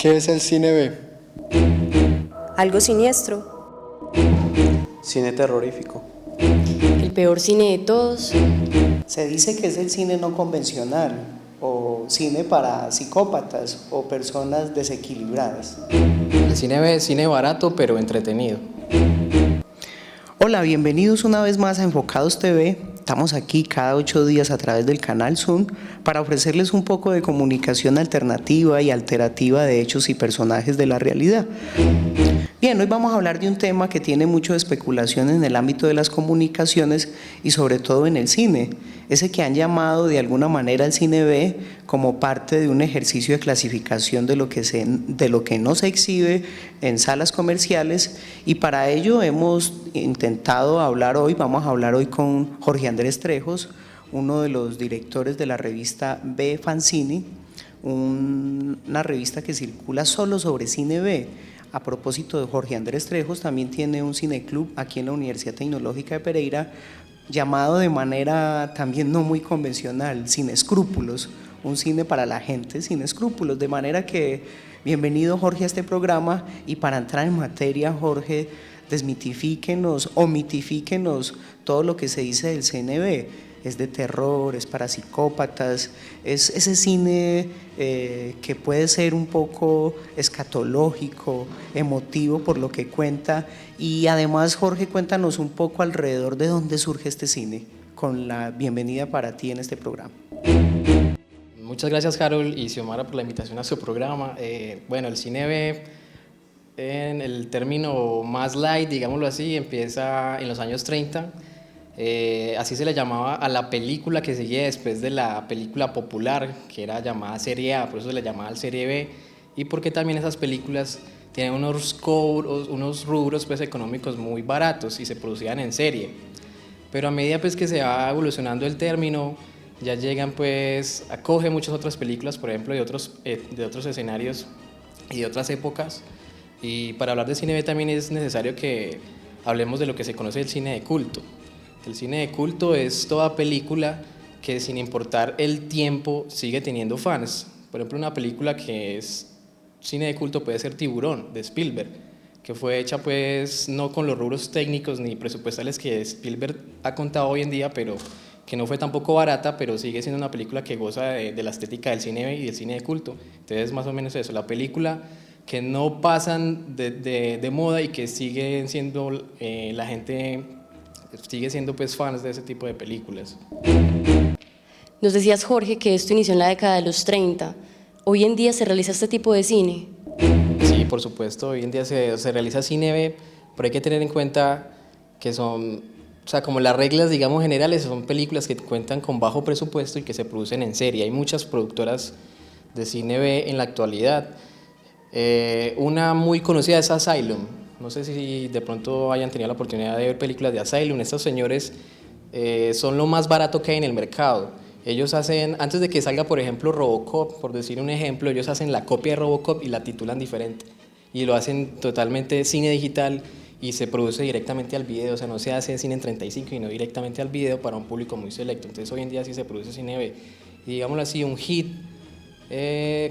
¿Qué es el cine B? Algo siniestro. Cine terrorífico. El peor cine de todos. Se dice que es el cine no convencional, o cine para psicópatas o personas desequilibradas. El cine B es cine barato pero entretenido. Hola, bienvenidos una vez más a Enfocados TV. Estamos aquí cada 8 días a través del canal Zoom para ofrecerles un poco de comunicación alternativa y alterativa de hechos y personajes de la realidad. Bien, hoy vamos a hablar de un tema que tiene mucho de especulación en el ámbito de las comunicaciones y sobre todo en el cine, ese que han llamado de alguna manera el cine B como parte de un ejercicio de clasificación de lo que no se exhibe en salas comerciales, y para ello hemos intentado vamos a hablar hoy con Jorge Andrés Trejos, uno de los directores de la revista B Fanzine, una revista que circula solo sobre cine B. A propósito de Jorge Andrés Trejos, también tiene un cineclub aquí en la Universidad Tecnológica de Pereira, llamado de manera también no muy convencional, Sin Escrúpulos, un cine para la gente sin escrúpulos. De manera que, bienvenido Jorge a este programa, y para entrar en materia, Jorge, desmitifíquenos o mitifíquenos todo lo que se dice del CNB. Es de terror, es para psicópatas, es ese cine que puede ser un poco escatológico, emotivo por lo que cuenta. Y además, Jorge, cuéntanos un poco alrededor de dónde surge este cine, con la bienvenida para ti en este programa. Muchas gracias, Harold y Xiomara, por la invitación a su programa. Bueno, el cine B, en el término más light, digámoslo así, empieza en los años 30. Así se le llamaba a la película que seguía después de la película popular, que era llamada Serie A, por eso se le llamaba Serie B, y porque también esas películas tienen unos rubros pues, económicos muy baratos y se producían en serie. Pero a medida pues, que se va evolucionando el término, ya llegan pues, acoge muchas otras películas, por ejemplo, de otros escenarios y de otras épocas. Y para hablar de cine B también es necesario que hablemos de lo que se conoce el cine de culto. El cine de culto es toda película que, sin importar el tiempo, sigue teniendo fans. Por ejemplo, una película que es cine de culto puede ser Tiburón, de Spielberg, que fue hecha pues no con los rubros técnicos ni presupuestales que Spielberg ha contado hoy en día, pero que no fue tampoco barata, pero sigue siendo una película que goza de la estética del cine y del cine de culto. Entonces, más o menos eso, la película que no pasan de moda y que siguen siendo la gente sigue siendo pues fans de ese tipo de películas. Nos decías, Jorge, que esto inició en la década de los 30. ¿Hoy en día se realiza este tipo de cine? Sí, por supuesto, hoy en día se realiza cine B, pero hay que tener en cuenta que son, o sea, como las reglas, digamos, generales, son películas que cuentan con bajo presupuesto y que se producen en serie. Hay muchas productoras de cine B en la actualidad. Una muy conocida es Asylum. No sé si de pronto hayan tenido la oportunidad de ver películas de Asylum. Estos señores son lo más barato que hay en el mercado. Ellos hacen, antes de que salga, por ejemplo, Robocop, por decir un ejemplo, ellos hacen la copia de Robocop y la titulan diferente. Y lo hacen totalmente cine digital y se produce directamente al video. O sea, no se hace cine en 35, sino directamente al video para un público muy selecto. Entonces, hoy en día sí se produce cine B. Y digámoslo así, un hit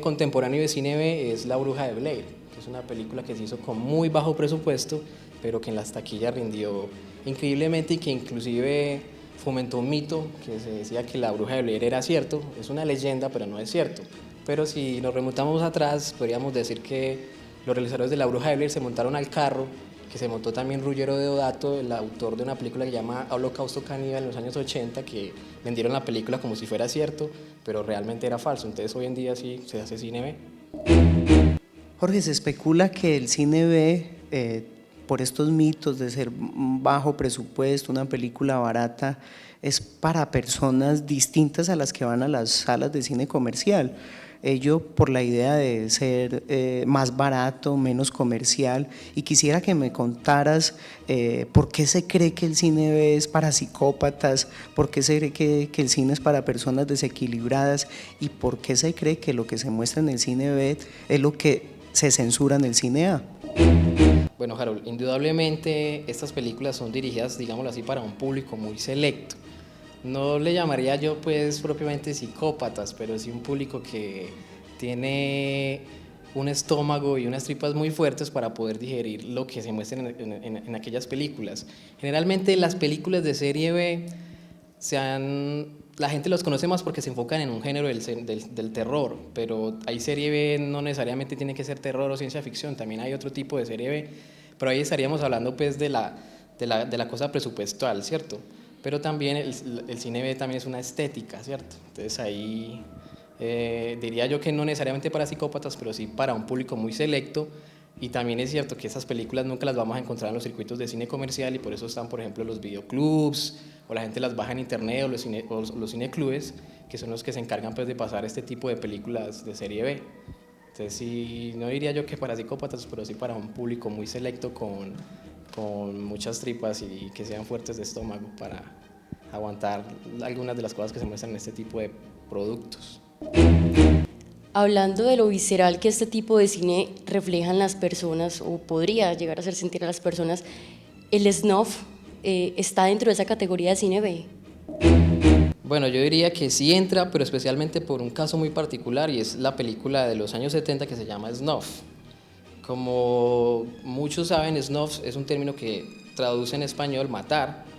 contemporáneo de cine B es La Bruja de Blair, que es una película que se hizo con muy bajo presupuesto, pero que en las taquillas rindió increíblemente y que inclusive fomentó un mito que se decía que La Bruja de Blair era cierto. Es una leyenda, pero no es cierto. Pero si nos remontamos atrás, podríamos decir que los realizadores de La Bruja de Blair se montaron al carro que se montó también Ruggero Deodato, el autor de una película que se llama Holocausto Caníbal en los años 80, que vendieron la película como si fuera cierto, pero realmente era falso. Entonces hoy en día sí se hace cine B. Jorge, se especula que el cine B, por estos mitos de ser bajo presupuesto, una película barata, es para personas distintas a las que van a las salas de cine comercial. Ello por la idea de ser más barato, menos comercial, y quisiera que me contaras por qué se cree que el cine B es para psicópatas, por qué se cree que el cine es para personas desequilibradas, y por qué se cree que lo que se muestra en el cine B es lo que se censura en el cine A. Bueno, Harold, indudablemente estas películas son dirigidas, digámoslo así, para un público muy selecto. No le llamaría yo pues propiamente psicópatas, pero sí un público que tiene un estómago y unas tripas muy fuertes para poder digerir lo que se muestra en aquellas películas. Generalmente las películas de serie B la gente los conoce más porque se enfocan en un género del terror, pero hay serie B, no necesariamente tiene que ser terror o ciencia ficción, también hay otro tipo de serie B, pero ahí estaríamos hablando pues de la cosa presupuestal, ¿cierto? Pero también el cine B también es una estética, ¿cierto? Entonces ahí diría yo que no necesariamente para psicópatas, pero sí para un público muy selecto. Y también es cierto que esas películas nunca las vamos a encontrar en los circuitos de cine comercial y por eso están, por ejemplo, los videoclubs, o la gente las baja en internet, o los cineclubes, que son los que se encargan pues, de pasar este tipo de películas de serie B. Entonces sí, no diría yo que para psicópatas, pero sí para un público muy selecto con muchas tripas y que sean fuertes de estómago para aguantar algunas de las cosas que se muestran en este tipo de productos. Hablando de lo visceral que este tipo de cine refleja en las personas, o podría llegar a hacer sentir a las personas, ¿el snuff está dentro de esa categoría de cine B? Bueno, yo diría que sí entra, pero especialmente por un caso muy particular, y es la película de los años 70 que se llama Snuff. Como muchos saben, snuff es un término que traduce en español matar,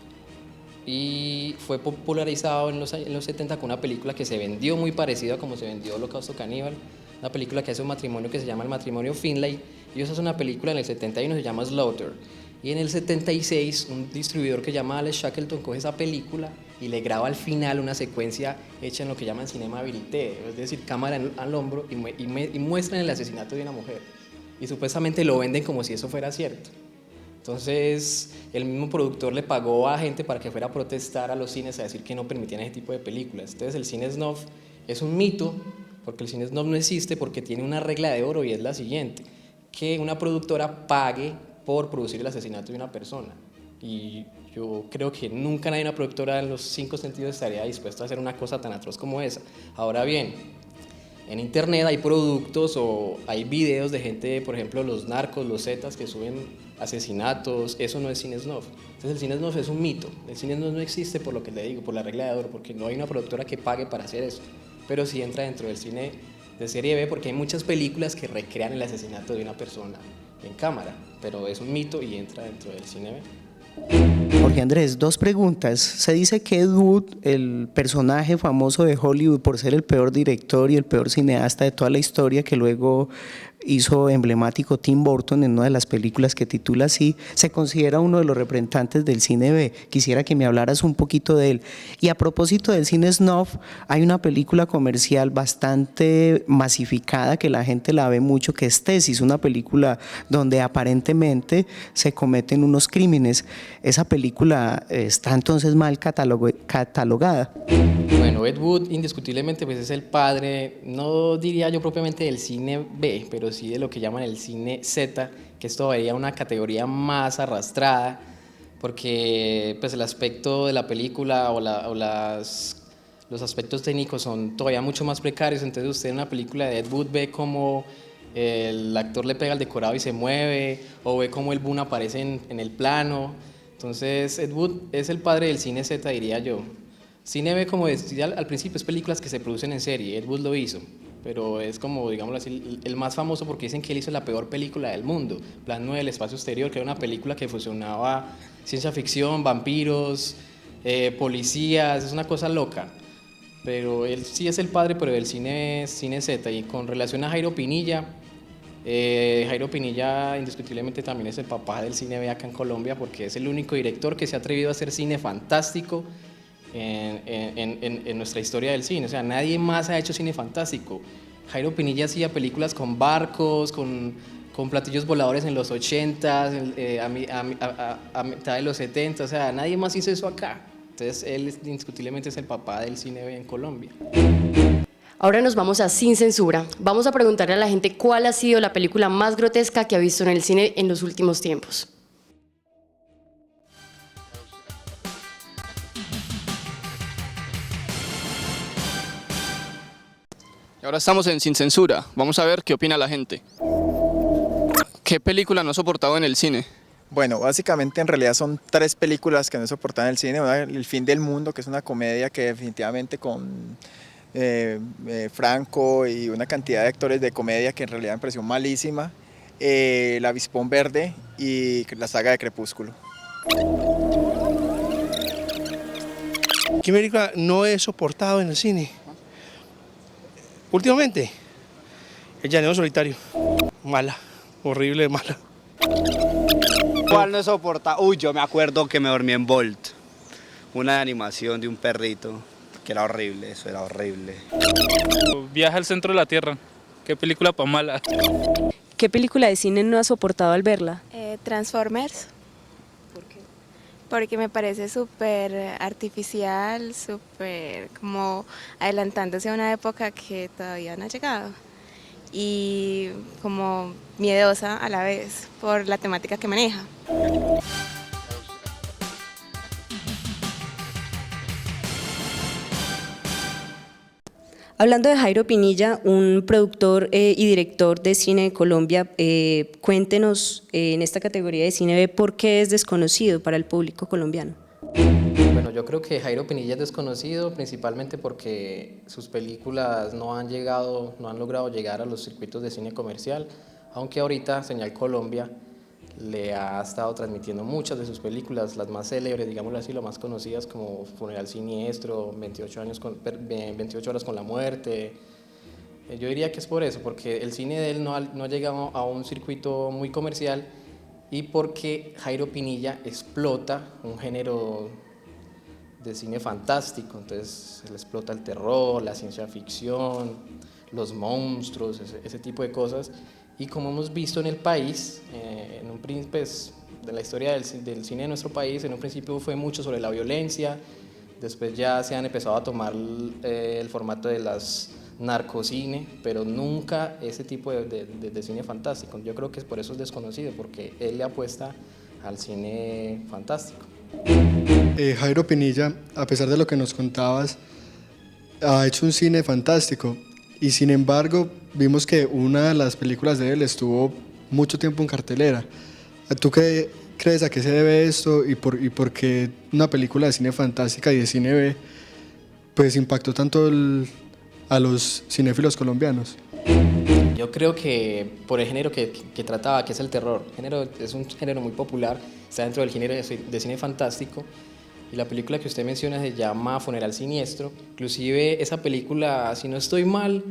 y fue popularizado en los 70 con una película que se vendió muy parecida a como se vendió Holocausto Caníbal, una película que hace un matrimonio que se llama El matrimonio Finlay, y eso es una película en el 71 se llama Slaughter, y en el 76 un distribuidor que se llama Alex Shackleton coge esa película y le graba al final una secuencia hecha en lo que llaman cinema verité, es decir, cámara al hombro, y muestran el asesinato de una mujer, y supuestamente lo venden como si eso fuera cierto. Entonces, el mismo productor le pagó a gente para que fuera a protestar a los cines a decir que no permitían ese tipo de películas. Entonces, el cine snuff es un mito, porque el cine snuff no existe porque tiene una regla de oro y es la siguiente, que una productora pague por producir el asesinato de una persona. Y yo creo que nunca nadie, una productora en los 5 sentidos estaría dispuesta a hacer una cosa tan atroz como esa. Ahora bien, en internet hay productos o hay videos de gente, por ejemplo, los narcos, los zetas que suben asesinatos, eso no es cine snuff. Entonces el cine snuff es un mito, el cine snuff no existe por lo que le digo, por la regla de oro, porque no hay una productora que pague para hacer eso, pero sí entra dentro del cine de serie B porque hay muchas películas que recrean el asesinato de una persona en cámara, pero es un mito y entra dentro del cine B. Jorge Andrés, 2 preguntas. Se dice que Ed Wood, el personaje famoso de Hollywood por ser el peor director y el peor cineasta de toda la historia, que luego hizo emblemático Tim Burton en una de las películas que titula así, se considera uno de los representantes del cine B. Quisiera que me hablaras un poquito de él. Y a propósito del cine snuff, hay una película comercial bastante masificada que la gente la ve mucho, que es Tesis, una película donde aparentemente se cometen unos crímenes. Esa película está entonces mal catalogada. Bueno, Ed Wood indiscutiblemente pues es el padre, no diría yo propiamente del cine B, pero sí de lo que llaman el cine Z, que es todavía una categoría más arrastrada, porque pues el aspecto de la película los aspectos técnicos son todavía mucho más precarios. Entonces usted en una película de Ed Wood ve cómo el actor le pega al decorado y se mueve, o ve cómo el boom aparece en el plano. Entonces Ed Wood es el padre del cine Z, diría yo. Cine B, como decía al principio, es películas que se producen en serie. Ed Wood lo hizo, pero es como, digámoslo así, el más famoso porque dicen que él hizo la peor película del mundo, Plan 9 del espacio exterior, que era una película que fusionaba ciencia ficción, vampiros, policías, es una cosa loca. Pero él sí es el padre, pero del cine Z. Y con relación a Jairo Pinilla indiscutiblemente también es el papá del cine B acá en Colombia, porque es el único director que se ha atrevido a hacer cine fantástico en nuestra historia del cine. O sea, nadie más ha hecho cine fantástico. Jairo Pinilla hacía películas con barcos, con platillos voladores en los 80s, a mitad de los 70, o sea, nadie más hizo eso acá. Entonces, él indiscutiblemente es el papá del cine B en Colombia. Ahora nos vamos a Sin Censura. Vamos a preguntarle a la gente cuál ha sido la película más grotesca que ha visto en el cine en los últimos tiempos. Y ahora estamos en Sin Censura. Vamos a ver qué opina la gente. ¿Qué película no ha soportado en el cine? Bueno, básicamente en realidad son 3 películas que no he soportado en el cine. Una, El fin del mundo, que es una comedia que definitivamente con Franco y una cantidad de actores de comedia que en realidad me pareció malísima, El Avispón Verde y la saga de Crepúsculo. ¿Qué película no he soportado en el cine? Últimamente, El Llanero Solitario. Mala, horrible, mala. ¿Cuál no soporta? Uy, yo me acuerdo que me dormí en Bolt. Una animación de un perrito, que era horrible, eso era horrible. Viaje al centro de la Tierra. Qué película pa' mala. ¿Qué película de cine no ha soportado al verla? Transformers. ¿Por qué? Porque me parece súper artificial, súper como adelantándose a una época que todavía no ha llegado. Y como miedosa a la vez por la temática que maneja. Hablando de Jairo Pinilla, un productor y director de cine de Colombia, cuéntenos en esta categoría de cine B por qué es desconocido para el público colombiano. Bueno, yo creo que Jairo Pinilla es desconocido principalmente porque sus películas no han logrado llegar a los circuitos de cine comercial, aunque ahorita Señal Colombia le ha estado transmitiendo muchas de sus películas, las más célebres, digámoslo así, las más conocidas como Funeral Siniestro, 28 horas con la muerte. Yo diría que es por eso, porque el cine de él no ha llegado a un circuito muy comercial y porque Jairo Pinilla explota un género de cine fantástico, entonces se le explota el terror, la ciencia ficción, los monstruos, ese tipo de cosas. Y como hemos visto en el país, pues, de la historia del cine de nuestro país, en un principio fue mucho sobre la violencia, después ya se han empezado a tomar el formato de las narcocine, pero nunca ese tipo de cine fantástico. Yo creo que por eso es desconocido, porque él le apuesta al cine fantástico. Jairo Pinilla, a pesar de lo que nos contabas, ha hecho un cine fantástico y sin embargo vimos que una de las películas de él estuvo mucho tiempo en cartelera. ¿Tú qué crees a qué se debe esto y por qué una película de cine fantástica y de cine B pues impactó tanto a los cinéfilos colombianos? Yo creo que por el género que trataba, que es el terror, es un género muy popular, está dentro del género de cine fantástico, y la película que usted menciona se llama Funeral Siniestro. Inclusive esa película, si no estoy mal,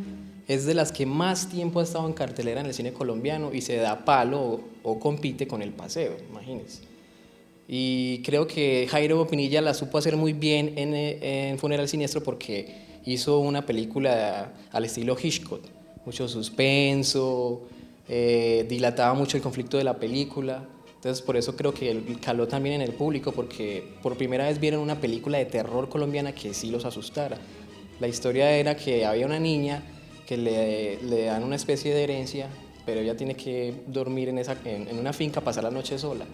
es de las que más tiempo ha estado en cartelera en el cine colombiano y se da palo o compite con El Paseo, imagínense. Y creo que Jairo Pinilla la supo hacer muy bien en Funeral Siniestro porque hizo una película al estilo Hitchcock, mucho suspenso, dilataba mucho el conflicto de la película. Entonces por eso creo que caló también en el público, porque por primera vez vieron una película de terror colombiana que sí los asustara. La historia era que había una niña que le dan una especie de herencia, pero ella tiene que dormir en una finca, pasar la noche sola.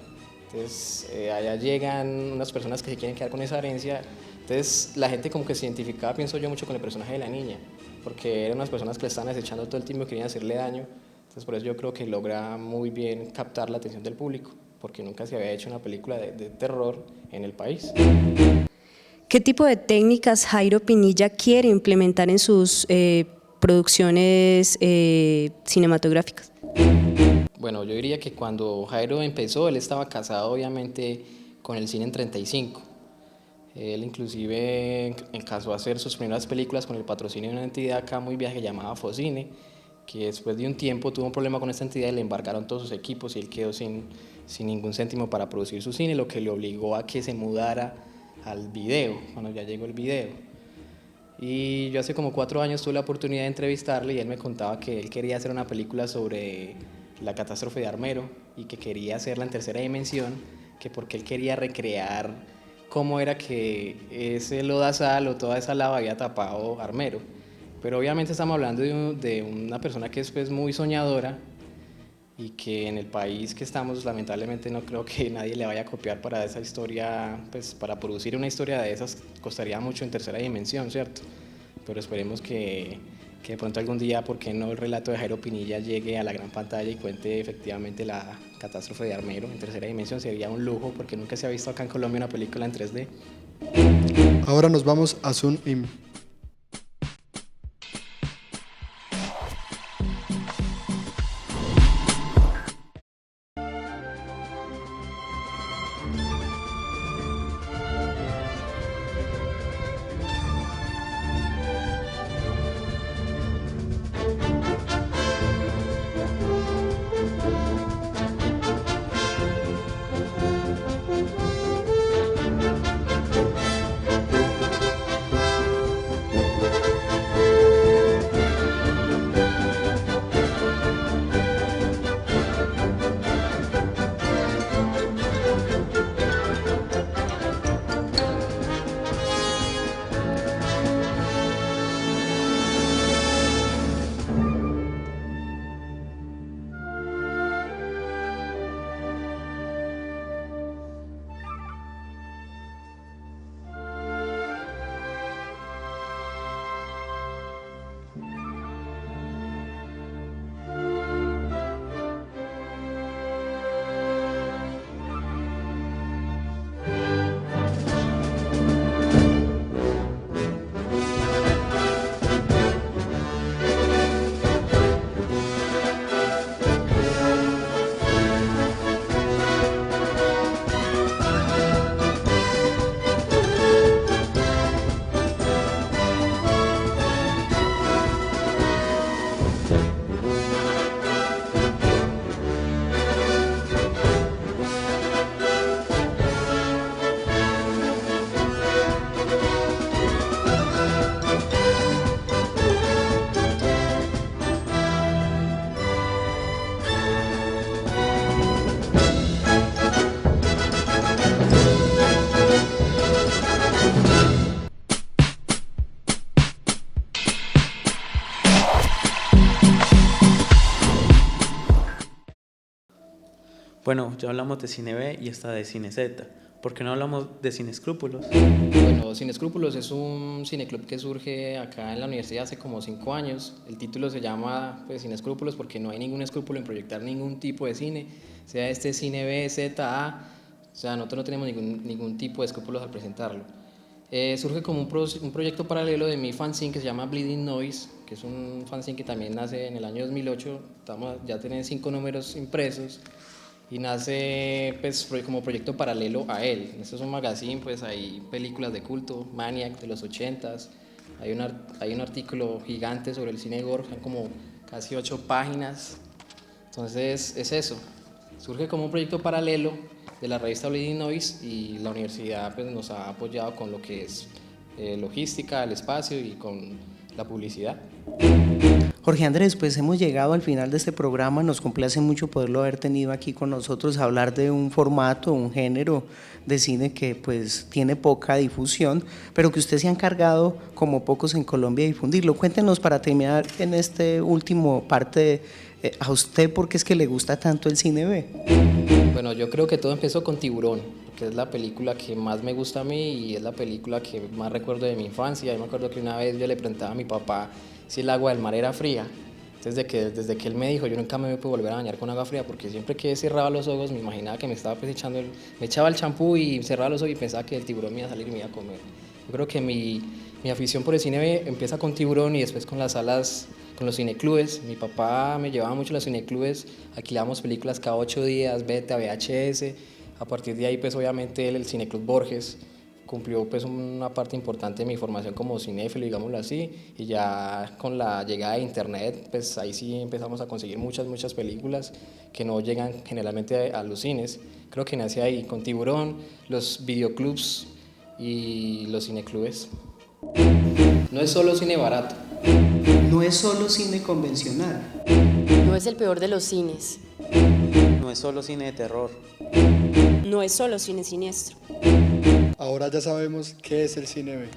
Entonces allá llegan unas personas que se quieren quedar con esa herencia. Entonces la gente como que se identificaba, pienso yo, mucho con el personaje de la niña, porque eran unas personas que le estaban acechando todo el tiempo y querían hacerle daño. Entonces por eso yo creo que logra muy bien captar la atención del público, porque nunca se había hecho una película de terror en el país. ¿Qué tipo de técnicas Jairo Pinilla quiere implementar en sus producciones cinematográficas? Bueno, yo diría que cuando Jairo empezó, él estaba casado obviamente con el cine en 35. Él inclusive empezó a hacer sus primeras películas con el patrocinio de una entidad acá muy vieja llamada Focine, que después de un tiempo tuvo un problema con esta entidad y le embargaron todos sus equipos y él quedó sin ningún céntimo para producir su cine, lo que le obligó a que se mudara al video, cuando ya llegó el video. Y yo hace como 4 años tuve la oportunidad de entrevistarle y él me contaba que él quería hacer una película sobre la catástrofe de Armero y que quería hacerla en tercera dimensión, que porque él quería recrear cómo era que ese lodazal o toda esa lava había tapado Armero. Pero obviamente estamos hablando de una persona que es pues, muy soñadora y que en el país que estamos lamentablemente no creo que nadie le vaya a copiar para esa historia, pues para producir una historia de esas costaría mucho en tercera dimensión, ¿cierto? Pero esperemos que de pronto algún día, ¿por qué no el relato de Jairo Pinilla llegue a la gran pantalla y cuente efectivamente la catástrofe de Armero en tercera dimensión? Sería un lujo porque nunca se ha visto acá en Colombia una película en 3D. Ahora nos vamos a Zoom In. Bueno, ya hablamos de Cine B y está de Cine Z. ¿Por qué no hablamos de Sin Escrúpulos? Bueno, Sin Escrúpulos es un cineclub que surge acá en la universidad hace como 5 años. El título se llama pues, Sin Escrúpulos porque no hay ningún escrúpulo en proyectar ningún tipo de cine, sea este Cine B, Z, A. O sea, nosotros no tenemos ningún tipo de escrúpulos al presentarlo. Surge como un proyecto paralelo de mi fanzine que se llama Bleeding Noise, que es un fanzine que también nace en el año 2008. Ya tienen 5 números impresos. Y nace pues, como proyecto paralelo a él. Esto es un magazine, pues hay películas de culto, Maniac de los 80s, hay un artículo gigante sobre el cine gore, son como casi 8 páginas. Entonces es eso, surge como un proyecto paralelo de la revista Bleeding Noise y la universidad pues, nos ha apoyado con lo que es logística, el espacio y con la publicidad. Jorge Andrés, pues hemos llegado al final de este programa, nos complace mucho poderlo haber tenido aquí con nosotros, hablar de un formato, un género de cine que pues tiene poca difusión, pero que usted se ha encargado como pocos en Colombia de difundirlo. Cuéntenos para terminar en este último parte, a usted por qué es que le gusta tanto el cine B. Bueno, yo creo que todo empezó con Tiburón, que es la película que más me gusta a mí y es la película que más recuerdo de mi infancia. Yo me acuerdo que una vez yo le preguntaba a mi papá si el agua del mar era fría. Desde que él me dijo, yo nunca me puedo volver a bañar con agua fría porque siempre que cerraba los ojos me imaginaba que me estaba pues me echaba el champú y cerraba los ojos y pensaba que el tiburón me iba a salir y me iba a comer. Yo creo que mi afición por el cine empieza con Tiburón y después con las salas, con los cineclubes. Mi papá me llevaba mucho a los cineclubes, alquilábamos películas cada 8 días, Beta, VHS. A partir de ahí pues obviamente el Cineclub Borges cumplió pues una parte importante de mi formación como cinéfilo, digámoslo así, y ya con la llegada de internet, pues ahí sí empezamos a conseguir muchas películas que no llegan generalmente a los cines. Creo que nace ahí, con Tiburón, los videoclubs y los cineclubes. No es solo cine barato. No es solo cine convencional. No es el peor de los cines. No es solo cine de terror. No es solo cine siniestro. Ahora ya sabemos qué es el Cine B.